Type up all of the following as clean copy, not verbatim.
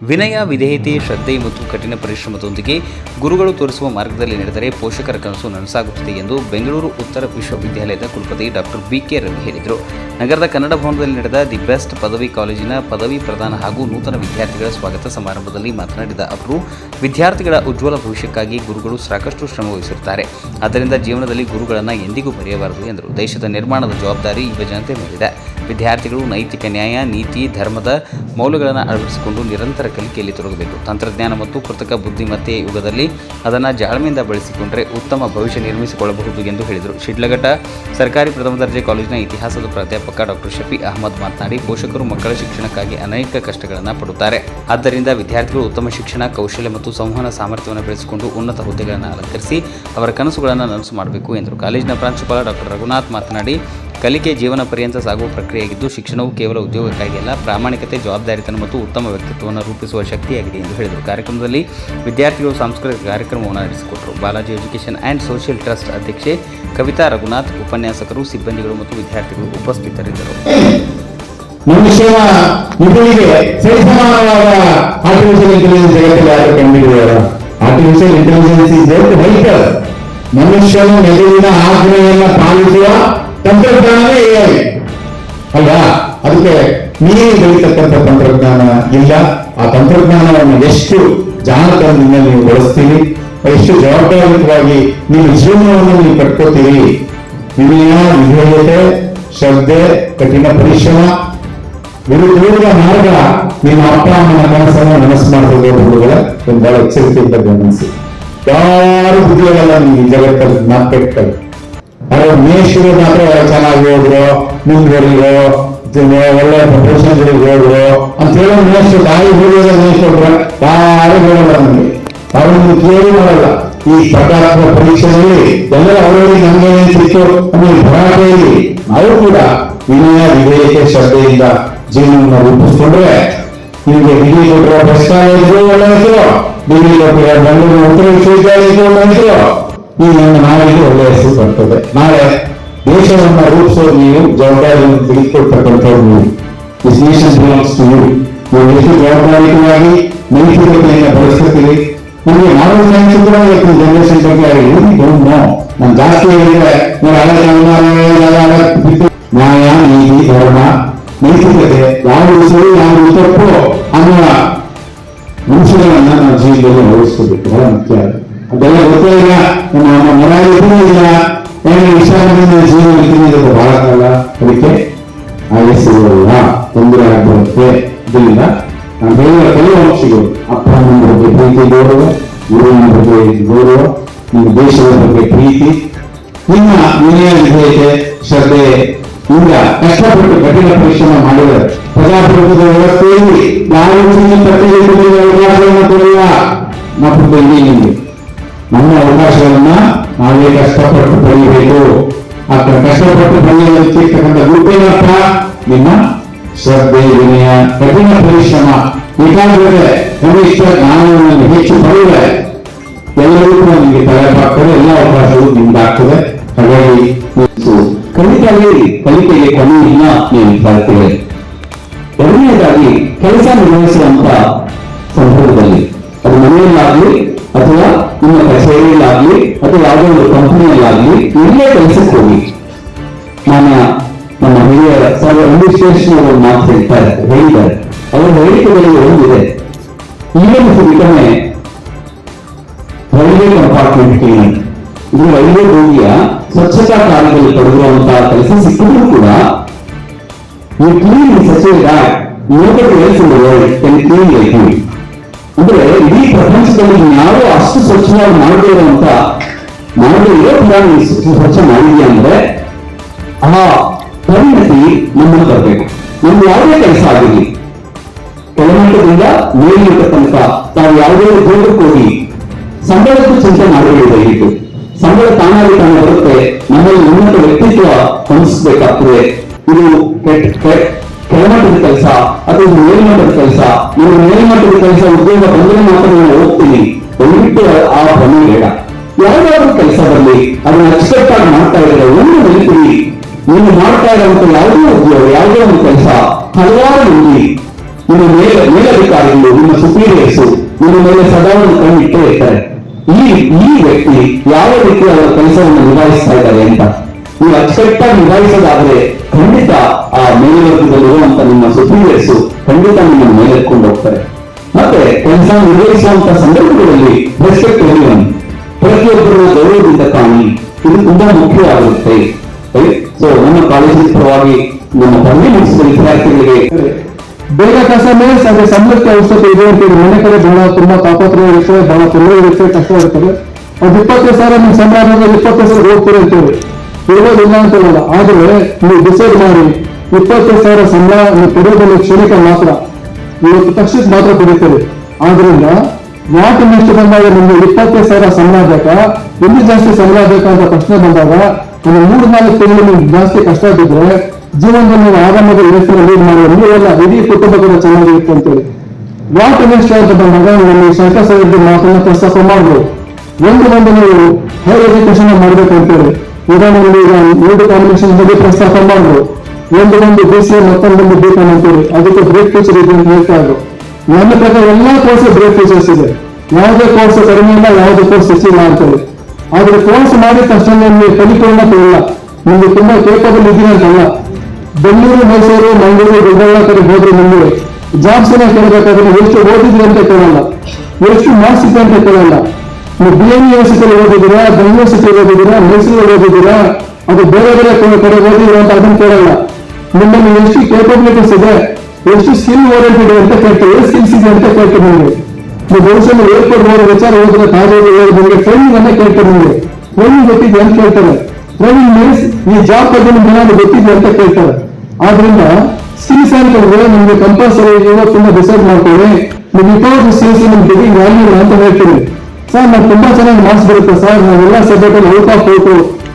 ವಿನಯ, ವಿಧೇಯತೆ, ಶ್ರದ್ಧೆ ಮತ್ತು ಕಠಿಣ ಪರಿಶ್ರಮದೊಂದಿಗೆ ಗುರುಗಳು ತೋರಿಸುವ ಮಾರ್ಗದಲ್ಲಿ ನಡೆದರೆ ಪೋಷಕರ ಕನಸು ನನಸಾಗುತ್ತದೆ ಎಂದು ಬೆಂಗಳೂರು ಉತ್ತರ ವಿಶ್ವವಿದ್ಯಾಲಯದ ಕುಲಪತಿ ಡಾಕ್ಟರ್ ಬಿ.ಕೆ. ರವಿ ಹೇಳಿದರು. ನಗರದ ಕನ್ನಡ ಭವನದಲ್ಲಿ ನಡೆದ ದಿ ಬೆಸ್ಟ್ ಪದವಿ ಕಾಲೇಜಿನ ಪದವಿ ಪ್ರದಾನ ಹಾಗೂ ನೂತನ ವಿದ್ಯಾರ್ಥಿಗಳ ಸ್ವಾಗತ ಸಮಾರಂಭದಲ್ಲಿ ಮಾತನಾಡಿದ ಅವರು, ವಿದ್ಯಾರ್ಥಿಗಳ ಉಜ್ವಲ ಭವಿಷ್ಯಕ್ಕಾಗಿ ಗುರುಗಳು ಸಾಕಷ್ಟು ಶ್ರಮ ವಹಿಸಿರುತ್ತಾರೆ. ಆದ್ದರಿಂದ ಜೀವನದಲ್ಲಿ ಗುರುಗಳನ್ನು ಎಂದಿಗೂ ಮರೆಯಬಾರದು ಎಂದರು. ದೇಶದ ನಿರ್ಮಾಣದ ಜವಾಬ್ದಾರಿ ಯುವಜನತೆ ಮೇಲಿದೆ. ವಿದ್ಯಾರ್ಥಿಗಳು ನೈತಿಕ ನ್ಯಾಯ, ನೀತಿ, ಧರ್ಮದ ಮೌಲ್ಯಗಳನ್ನು ಅಳವಡಿಸಿಕೊಂಡು ನಿರಂತರ ಕಲಿಕೆಯಲ್ಲಿ ತೊಡಗಬೇಕು. ತಂತ್ರಜ್ಞಾನ ಮತ್ತು ಕೃತಕ ಬುದ್ಧಿಮತ್ತೆಯ ಯುಗದಲ್ಲಿ ಅದನ್ನು ಜಾಳ್ಮೆಯಿಂದ ಬಳಸಿಕೊಂಡರೆ ಉತ್ತಮ ಭವಿಷ್ಯ ನಿರ್ಮಿಸಿಕೊಳ್ಳಬಹುದು ಎಂದು ಹೇಳಿದರು. ಶಿಡ್ಲಘಟ್ಟ ಸರ್ಕಾರಿ ಪ್ರಥಮ ದರ್ಜೆ ಕಾಲೇಜಿನ ಇತಿಹಾಸದ ಪ್ರಾಧ್ಯಾಪಕ ಡಾಕ್ಟರ್ ಶಫಿ ಅಹಮದ್ ಮಾತನಾಡಿ, ಪೋಷಕರು ಮಕ್ಕಳ ಶಿಕ್ಷಣಕ್ಕಾಗಿ ಅನೇಕ ಕಷ್ಟಗಳನ್ನು ಪಡುತ್ತಾರೆ. ಆದ್ದರಿಂದ ವಿದ್ಯಾರ್ಥಿಗಳು ಉತ್ತಮ ಶಿಕ್ಷಣ, ಕೌಶಲ್ಯ ಮತ್ತು ಸಂವಹನ ಸಾಮರ್ಥ್ಯವನ್ನು ಬೆಳೆಸಿಕೊಂಡು ಉನ್ನತ ಹುದ್ದೆಗಳನ್ನು ಅಲಂಕರಿಸಿ ಅವರ ಕನಸುಗಳನ್ನು ನನಸು ಮಾಡಬೇಕು ಎಂದರು. ಕಾಲೇಜಿನ ಪ್ರಾಂಶುಪಾಲ ಡಾಕ್ಟರ್ ರಘುನಾಥ್ ಮಾತನಾಡಿ, ಕಲಿಕೆ ಜೀವನ ಪರ್ಯಂತ ಸಾಗುವ ಪ್ರಕ್ರಿಯೆಯಾಗಿದ್ದು, ಶಿಕ್ಷಣವು ಕೇವಲ ಉದ್ಯೋಗಕ್ಕಾಗಿ ಅಲ್ಲ, ಪ್ರಾಮಾಣಿಕತೆ, ಜವಾಬ್ದಾರಿತನ ಮತ್ತು ಉತ್ತಮ ವ್ಯಕ್ತಿತ್ವವನ್ನು ರೂಪಿಸುವ ಶಕ್ತಿಯಾಗಿದೆ ಎಂದು ಹೇಳಿದರು. ಕಾರ್ಯಕ್ರಮದಲ್ಲಿ ವಿದ್ಯಾರ್ಥಿಗಳು ಸಾಂಸ್ಕೃತಿಕ ಕಾರ್ಯಕ್ರಮವನ್ನು ನಡೆಸಿಕೊಟ್ಟರು. Balaji education and social trust ಅಧ್ಯಕ್ಷೆ ಕವಿತಾ ರಘುನಾಥ್, ಉಪನ್ಯಾಸಕರು, ಸಿಬ್ಬಂದಿಗಳು ಮತ್ತು ವಿದ್ಯಾರ್ಥಿಗಳು ಉಪಸ್ಥಿತರಿದ್ದರು. ಮನುಷ್ಯನ ನಿಪುಣಿಗೆ ಸರಿಸಮಾನವಾದ ಆರ್ಟಿಫಿಷಿಯಲ್ ಇಂಟೆಲಿಜೆನ್ಸ್ ಜಗತ್ತಲ್ಲಿ ಯಾರು ಕಂಡುಹಿಡಿಯುವ? Artificial intelligence is there to help us. ಮನುಷ್ಯನ ಮೆದುಳಿನ ಆಜ್ಞೆಯನ್ನು ಪಾಲಿಸುವ ತಂತ್ರಜ್ಞಾನವೇ AI ಅಲ್ವಾ? ಅದಕ್ಕೆ ನೀವೇ ಬೆಳೀತಕ್ಕಂಥ ತಂತ್ರಜ್ಞಾನ ಇಲ್ಲ. ಆ ತಂತ್ರಜ್ಞಾನವನ್ನು ಎಷ್ಟು ಜಾಣತನದಿಂದ ನೀವು ಬಳಸ್ತೀರಿ, ಎಷ್ಟು ಜವಾಬ್ದಾರಿಯುತವಾಗಿ ನಿಮ್ಮ ಜೀವನವನ್ನು ನೀವು ಕಟ್ಕೋತೀರಿ. ವಿನಯ, ವಿಧೇಯತೆ, ಶ್ರದ್ಧೆ, ಕಠಿಣ ಪರಿಶ್ರಮ, ವಿರುದ್ಧ ಮಾರ್ಗ ನಿಮ್ಮ ಅಪ್ಪ ಅಮ್ಮನ ಕನಸನ್ನು ನನಸು ಮಾಡ್ತದೆ. ಹುಡುಗರ ಬಹಳ ಎಚ್ಚರಿಕೆಯಿಂದ ಗಮನಿಸಿ. ಯಾರು ಬುದ್ಧಿಯಲ್ಲ ನಿಮ್ಗೆ ಈ ಜಗತ್ತಲ್ಲಿ ಮಾರ್ಕೆಟ್ಗಳು. ಅವ್ರ ಮೇಷ್ರು ಮಾತ್ರ ಚೆನ್ನಾಗಿ ಹೋದ್ರು, ಮುಂದುವರಿರೋ, ಒಳ್ಳೆ ಪ್ರೊಫೆಷನ್ಗಳಿಗೆ ಹೋದ್ರು ಅಂತ ಹೇಳೋ ಮೇಷ್ರು, ತಾಯಿ ಹೋಗೋದ ಮೇಷ್ರು ಯಾರು ಹೇಳಲ್ಲ. ನಮಗೆ ಅವರನ್ನು ಕೇಳಿ ಮಾಡಲ್ಲ. ಈ ಸ್ಪರ್ಧಾತ್ಮಕ ಪರೀಕ್ಷೆಯಲ್ಲಿ ಎಲ್ಲ ಅವರಲ್ಲಿ ನಮಗೆ ಸಿಕ್ತು ಅನ್ನೋ ಭರಾಟೆಯಲ್ಲಿ ನಾವು ಕೂಡ ವಿನಯ, ವಿಧೇಯತೆ, ಶ್ರದ್ಧೆಯಿಂದ ಜೀವನವನ್ನು ರೂಪಿಸ್ಕೊಂಡ್ರೆ ನಿಮಗೆ ಡಿಗ್ರಿ ಕೊಟ್ಟಿರೋ ಬಸ್ ಕಾಲೇಜು ಒಳ್ಳೆ ಹೆಸರು, ಡಿಗ್ರಿ ಕೊಟ್ಟಿರೋ ಬೆಂಗಳೂರು ಉತ್ತರ ವಿಶ್ವವಿದ್ಯಾಲಯಕ್ಕೆ ಒಳ್ಳೆ ಹೆಸರು, ಈ ನನ್ನ ನಾಡಿಗೆ ಒಳ್ಳೆ ಹೆಸರು ಬರ್ತದೆ. ನಾಳೆ ದೇಶವನ್ನು ರೂಪಿಸೋದು ನೀವು, ಜವಾಬ್ದಾರಿಯನ್ನು ತೆಗೆದುಕೊಳ್ತಕ್ಕಂಥವ್ರು ನೀವು. This nation belongs to you. ನೀವು ಎಷ್ಟು ಜವಾಬ್ದಾರಿಯುತವಾಗಿ ನೈತಿಕತೆಯನ್ನು ಬಳಸ್ತೀರಿ. ನಿಮಗೆ ನಾಲೆಜ್ ಸೈನ್ಸ್ ಕೂಡ ಇವತ್ತು ಜನರೇಷನ್ ಬಗ್ಗೆ ಡೋಂಟ್ ನೋ. ನಾನು ಜಾಸ್ತಿ ಹೇಳಿದ್ರೆ ನ್ಯಾಯ, ನೀತಿ, ಧರ್ಮ, ನೈತಿಕತೆ ಯಾವುದು ಸರಿ ಯಾವುದು ತಪ್ಪು ಅನ್ನುವ ಅಂಶಗಳನ್ನ ನಾವು ಜೀವನದಲ್ಲಿ ಅಳವಡಿಸ್ಕೋಬೇಕು. ಬಹಳ ಮುಖ್ಯ. ಅದೆಲ್ಲ ಗೊತ್ತೇ ಇಲ್ಲ. ನಮ್ಮ ಮನೆಯಲ್ಲಿ ಇಲ್ಲ, ಏನೇ ವಿಚಾರದಿಂದ ಜೀವನ ಇದ್ದೀನಿ ಬಹಳ ಕಾಲ. ಅದಕ್ಕೆ ಆಯಸ್ಸಿಲ್ಲ, ತೊಂದರೆ ಆಗಿರುತ್ತೆ. ಇದರಿಂದ ನಾವು ಹೇಳಿದ ಕೆಲವು ಅಂಶಗಳು, ಅಪ್ಪ ಅಮ್ಮನ ಬಗ್ಗೆ ಪ್ರೀತಿ, ಗೌರವ, ಗುರುವಿನ ಬಗ್ಗೆ ಗೌರವ, ನಿಮ್ಮ ದೇಶದ ಬಗ್ಗೆ ಪ್ರೀತಿ, ನಿಮ್ಮ ವಿನಯ, ವಿಧೇಯತೆ, ಶ್ರದ್ಧೆ ಇಂದ ಕಷ್ಟಪಟ್ಟು ಕಠಿಣ ಪರಿಶ್ರಮ ಮಾಡಿದರೆ ಪ್ರಜಾಪ್ರಭುತ್ವದ ವ್ಯವಸ್ಥೆಯಲ್ಲಿ ಯಾವ ಅವಕಾಶಗಳನ್ನು ಕೊಡುವ ಮತ್ತು ನಿಮಗೆ ನಮ್ಮ ಅವಕಾಶಗಳನ್ನ ನಾವೇ ಕಷ್ಟಪಟ್ಟು ಪಡೆಯಬೇಕು. ಆ ಕಷ್ಟಪಟ್ಟು ಪಡೆಯಲಿರ್ತಕ್ಕಂಥ ಗುರುತೇನಪ್ಪ? ನಿಮ್ಮ ಶ್ರದ್ಧೆ, ವಿನಯ, ಕಠಿಣ ಪರಿಶ್ರಮ, ಏಕಾಗ್ರತೆ, ಕನಿಷ್ಠ ಜ್ಞಾನವನ್ನು ಹೆಚ್ಚು ಪಡೆಯುವ ಎಲ್ಲರೂ ಕೂಡ ನಿಮಗೆ ತಲೆಬಾಗ್ತದೆ. ಎಲ್ಲ ಅವಕಾಶಗಳು ನಿಮ್ದಾಗ್ತದೆ. ಹಾಗಾಗಿ ಕಲಿಕೆಗೆ ಕೊನೆ ಇಲ್ಲ ನೀವು ಸಾಧ್ಯವೇ. ಎರಡನೇದಾಗಿ ಕೆಲಸ ನಿರ್ವಹಿಸುವಂತ ಸಂದರ್ಭದಲ್ಲಿ, ಅದು ಮನೆಯಲ್ಲಾಗ್ಲಿ ಅಥವಾ ನಿಮ್ಮ ಕಚೇರಿಯಲ್ಲಾಗ್ಲಿ ಅಥವಾ ಯಾವುದೋ ಒಂದು ಕಂಪನಿಯಲ್ಲಾಗ್ಲಿ, ಇಲ್ಲೇ ಕೆಲಸಕ್ಕೆ ಹೋಗಿ. ನಮ್ಮ ಹಿರಿಯರ ಅಡ್ಮಿನಿಸ್ಟ್ರೇಷನ್ ಅವರು ಮಾತು ಹೇಳಿದ್ದಾರೆ. ಅವರ ಹೇಳಿಕೆಗಳಿಗೆ ಒಂದಿದೆ, even become A railway compartment cleaner. ಇದು ರೈಲ್ವೆ ಬೋಗಿಯ ಸ್ವಚ್ಛತಾ ಕಾರ್ಯದಲ್ಲಿ ತೊಡಗಿರುವಂತಹ ಕೆಲಸ ಸಿಕ್ಕಿದ್ರು ಕೂಡ you clean in such a way that nobody else in the world can clean like you. ಅಂದ್ರೆ ಇಡೀ ಪ್ರಪಂಚದಲ್ಲಿ ಯಾರು ಅಷ್ಟು ಸ್ವಚ್ಛವಾಗಿ ಮಾಡದೇ ಇರೋ ಸ್ವಚ್ಛ ಮಾಡಿದ್ಯಾ ಅಂದ್ರೆ ಆ ಪರಿಣತಿ ನಮ್ಮನ್ನು ಬರಬೇಕು. ನಮ್ಗೆ ಯಾವುದೇ ಕೆಲಸ ಆಗಿರಲಿ, ಕೆಳಮಟ್ಟದಿಂದ ಮೇಲ್ಮಟ್ಟ ತನಕ ತಾವು ಯಾವುದೇ ಉದ್ಯೋಗಕ್ಕೆ ಹೋಗಿ ಸಂಬಳಕ್ಕೂ ಚಿಂತೆ ಮಾಡಬೇಕಿತ್ತು. ಸಂಬಳ ತಾನಾಗಿ ತಾನೇ ಬರುತ್ತೆ. ನಮ್ಮಲ್ಲಿ ಉನ್ನತ ವ್ಯಕ್ತಿತ್ವ ಹೊಂದಿಸಬೇಕಾಗ್ತದೆ. ಇದು ಕೆಳಮಟ್ಟದ ಕೆಲಸ ಅಥವಾ ಮೇಲ್ಮಟ್ಟದ ಕೆಲಸ. ನೀವು ಮೇಲ್ಮಟ್ಟದ ಕೆಲಸ ಉದ್ಯೋಗ ಬಂದ್ರೆ ಮಾತ್ರ ನಾನು ಹೋಗ್ತೀನಿ, ದಯವಿಟ್ಟು ಆ ಭ್ರಮೆ ಬೇಡ. ಯಾವುದಾದ್ರೂ ಕೆಲಸ ಬರಲಿ, ಅದನ್ನ ಅಚ್ಚುಕಟ್ಟಾಗಿ ಮಾಡ್ತಾ ಇದ್ರೆ ಒಂದು ನೆನಪಿಡಿ, ನೀವು ಮಾಡ್ತಾ ಇರುವಂತ ಯಾವುದೋ ಉದ್ಯೋಗ, ಯಾವುದೋ ಒಂದು ಕೆಲಸ ಹಲವಾರು ಮಂದಿ ನಿಮ್ಮ ಮೇಲಧಿಕಾರಿಗಳು, ನಿಮ್ಮ ನಿಮ್ಮ ಮೇಲೆ ಸದಾ ಒಂದು ಕಣ್ಣು ಇಟ್ಟೇ ಇರ್ತಾರೆ. ಈ ವ್ಯಕ್ತಿ ಯಾವ ರೀತಿ ಅವರ ಕೆಲಸವನ್ನು ನಿಭಾಯಿಸ್ತಾ ಇದ್ದಾರೆ ಅಂತ ನೀವು ಅಚ್ಚುಕಟ್ಟಾಗಿ ನಿಭಾಯಿಸೋದಾದ್ರೆ ಖಂಡಿತ ಆ ಮೇಲ್ವರ್ಗದಲ್ಲಿರುವಂತ ನಿಮ್ಮ ಸುಪೀರಿಯರ್ಸ್ ಖಂಡಿತ ನಿಮ್ಮನ್ನು ಮೇಲೆತ್ಕೊಂಡು ಹೋಗ್ತಾರೆ. ಮತ್ತೆ ಕೆಲಸ ನಿರ್ವಹಿಸುವಂತ ಸಂದರ್ಭಗಳಲ್ಲಿ ರೆಸ್ಪೆಕ್ಟ್ ಎವ್ರಿವನ್, ಪ್ರತಿಯೊಬ್ಬರನ್ನ ಗೌರವದಿಂದ ಕಾಣಿ, ಇದು ತುಂಬಾ ಮುಖ್ಯವಾಗಿರುತ್ತೆ. ಸೊ ನಮ್ಮ ಕಾಲೇಜಿನ ಪರವಾಗಿ ನಮ್ಮ ಪದವಿ ಮುಗಿಸಿದ ವಿದ್ಯಾರ್ಥಿಗಳಿಗೆ ಬೇಗ ಕೆಲಸ ಮೇಲೆ ಅದೇ ಸಂಬಳಕ್ಕೆ ಅವಶ್ಯಕತೆ ಇದೆ ಅಂತೇಳಿ ಮನೆ ಕಡೆ ಬಹಳ ತುಂಬಾ ತಾಪತ್ರಯ ಇರ್ತದೆ, ಬಹಳ ತೊಂದರೆ ಇರುತ್ತೆ, ಕಷ್ಟ ಇರ್ತದೆ. ಅದು 25,000 ನಿಮ್ ಸಂಬಳ 25,000 ಹೋಗ್ತೀರಿ ಅಂತೇಳಿ ಇರೋದಿಲ್ಲ ಅಂತ ಹೇಳಲ್ಲ. ಆದ್ರೆ ನೀವು ಡಿಸೈಡ್ ಮಾಡಿ 25,000 ಸಂಬಳ ನೀವು ಪಡೆಯೋದನ್ನು ಕ್ಷಣಿಕ ಮಾತ್ರ, ಇವತ್ತು ತಕ್ಷಣಕ್ಕೆ ಮಾತ್ರ ಪಡೀತೀರಿ. ಆದ್ರಿಂದ ವಾಟ್ ಇನ್ನಷ್ಟು ಬಂದಾಗ ನಿಮ್ಗೆ 25,000 ಸಂಬಳ ಬೇಕಾ, ಎಲ್ಲಿ ಜಾಸ್ತಿ ಸಂಬಳ ಬೇಕಾ ಅಂತ ಪ್ರಶ್ನೆ ಬಂದಾಗ ಒಂದು 3-4 ತಿಂಗಳು ನೀವು ಜಾಸ್ತಿ ಕಷ್ಟ ಬಿದ್ದರೆ ಜೀವನದಲ್ಲಿ ನೀವು ಆರಾಮಾಗಿ ಲೈಫ್ನ ಲೀಡ್ ಮಾಡುವ, ನೀವೆಲ್ಲ ಇಡೀ ಕುಟುಂಬ ಕೂಡ ಚೆನ್ನಾಗಿರುತ್ತೆ ಅಂತೇಳಿ. ವಾಟ್ ಇನ್ನಷ್ಟು ಅಂತ ಬಂದಾಗ ನಮ್ಮ ಶಂಕರ್ ಮಾತನ್ನ ಪ್ರಸ್ತಾಪ ಮಾಡ್ಬೋದು. ಒಂದು ನೀವು ಹೈಯರ್ ಎಜುಕೇಶನ್ ಮಾಡ್ಬೇಕಂತೇಳಿ ಉದಾಹರಣೆಯಲ್ಲಿ ಈಗ 3 ಕಾಂಬಿನೇಷನ್ ಬಗ್ಗೆ ಪ್ರಸ್ತಾಪ ಮಾಡ್ಬೋದು. ಒಂದು BCA ಮತ್ತೊಂದು B.Com ಅಂತೇಳಿ ಅದಕ್ಕೆ ಬ್ರೇಕ್ ಫೀಚರ್ ಇದೆ ಅಂತ ಹೇಳ್ತಾ ಇದ್ರು. ನನ್ನ ಪ್ರಕಾರ ಎಲ್ಲಾ ಕೋರ್ಸ್ ಬ್ರೇಕ್ ಫೀಚರ್ಸ್ ಇದೆ, ಯಾವುದೇ ಕೋರ್ಸ್ ಕಡಿಮೆ ಇಲ್ಲ, ಯಾವುದೇ ಕೋರ್ಸ್ ಹೆಚ್ಚಿಲ್ಲ ಅಂತೇಳಿ. ಆದ್ರೆ ಕೋರ್ಸ್ ಮಾಡಿದ ತಕ್ಷಣ ನಿಮಗೆ ಪರಿಪೂರ್ಣತೆ ಇಲ್ಲ, ನಿಮ್ಗೆ ತುಂಬಾ ಕೇಪಬಲ್ ಇದೀನಿ ಅಂತಲ್ಲ. ಬೆಂಗಳೂರು, ಮೈಸೂರು, ಮಂಗಳೂರು, ಗುಲ್ಬರ್ಗ ಕಡೆ ಹೋದ್ರೆ ನಿಮಗೆ ಜಾಬ್ಸ್ ಕೇಳಬೇಕಾದ್ರೆ ಎಷ್ಟು ಓದಿದ್ರಿ ಅಂತ ಕೇಳಲ್ಲ, ಎಷ್ಟು ಮಾರ್ಕ್ಸ್ ಇದೆ ಅಂತ ಕೇಳಲ್ಲ. ನೀವು BM ಯೂನಿವರ್ಸಿಟಿಯಲ್ಲಿ ಓದಿದ್ದೀರಾ, ಬೆಂಗಳೂರು ಸಿಟಿಯಲ್ಲಿ ಓದಿದ್ದೀರಾ, ಮೈಸೂರಲ್ಲಿ ಓದಿದ್ದೀರಾ, ಅದು ಬೇರೆ ಕಡೆ ಓದಿದ್ದೀರಾ ಅಂತ ಅದನ್ನು ಕೇಳಲ್ಲ. ನಿಮ್ಮಲ್ಲಿ ಎಷ್ಟು ಕೇಪಬಿಲಿಟೀಸ್ ಇದೆ, ಎಷ್ಟು ಸ್ಕಿಲ್ ಓರಿಯೆಂಟೆಡ್ ಅಂತ ಕೇಳ್ತೀವಿ, ಎಷ್ಟು ಸ್ಕಿಲ್ಸ್ ಇದೆ ಅಂತ ಕೇಳ್ತೀವಿ. ನಿಮಗೆ ನೀವು ಭವಿಷ್ಯದಲ್ಲಿ ಏರ್ಪೋರ್ಟ್ ಹೋದ ವಿಚಾರ ಹೋದ್ರೆ ಕಾಲೇಜ್ ನಿಮಗೆ ಟ್ರೈನಿಂಗ್ ಅನ್ನ ಕೇಳ್ತಾರೆ. ನಿಮಗೆ ಟ್ರೈನಿಂಗ್ ಗೊತ್ತಿದೆ ಅಂತ ಕೇಳ್ತಾರೆ. ಟ್ರೈನಿಂಗ್ ಮೀನ್ಸ್ ಈ ಜಾಬ್ ಬಗ್ಗೆ ನಿಮ್ಗೆ ಏನಾದ್ರು ಗೊತ್ತಿದೆ ಅಂತ ಕೇಳ್ತಾರೆ. ಆದ್ರಿಂದ ಸ್ಕಿಲ್ಸ್ ಅಂತಂದ್ರೆ ನಿಮ್ಗೆ ಕಂಪಲ್ಸರಿ ಇವತ್ತಿಂದ ಡಿಸೈಡ್ ಮಾಡ್ಕೊಳ್ಳಿ. ನೀವು ವಿತೌಟ್ ಸ್ಕಿಲ್ಸ್ ನಿಮ್ಗೆ ವ್ಯಾಲ್ಯೂ ಇಲ್ಲ ಅಂತ ಹೇಳ್ತೀನಿ. ಸರ್ ನಾವು ತುಂಬಾ ಚೆನ್ನಾಗಿ ಮಾರ್ಕ್ಸ್ ಬರುತ್ತೆ ಸರ್, ನಾವೆಲ್ಲ ಸಬ್ಜೆಕ್ಟ್ ಅಲ್ಲಿ ಔಟ್ ಆಫ್ ಔಟ್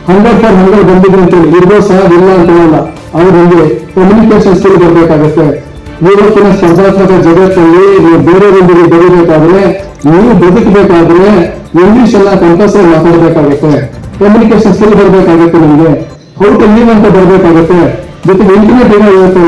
100/100 ಬಂದಿದೆ ಅಂತ ಇರ್ಬೋದು ಸರ್, ಇಲ್ಲ ಅಂತ ಹೇಳಲ್ಲ. ಆದ್ರೆ ನಿಮಗೆ ಕಮ್ಯುನಿಕೇಶನ್ ಸ್ಕಿಲ್ ಬರಬೇಕಾಗುತ್ತೆ. ಇವತ್ತಿನ ಸ್ಪರ್ಧಾತ್ಮಕ ಜಗತ್ತಲ್ಲಿ ನೀವು ಬೇರೆಯವರೊಂದಿಗೆ ಬೆಳಿಬೇಕಾದ್ರೆ, ನೀವು ಬದುಕಬೇಕಾದ್ರೆ ಇಂಗ್ಲಿಷ್ ಎಲ್ಲ ಕಂಪಲ್ಸರಿ ಮಾತಾಡಬೇಕಾಗುತ್ತೆ, ಕಮ್ಯುನಿಕೇಶನ್ ಸ್ಕಿಲ್ ಬರಬೇಕಾಗುತ್ತೆ, ನಿಮಗೆ ಹೌ ಟು ಲೀವ್ ಅಂತ ಬರಬೇಕಾಗುತ್ತೆ. ಜೊತೆಗೆ ಇಂಟರ್ನೆಟ್ ಏನೋ ಇವತ್ತು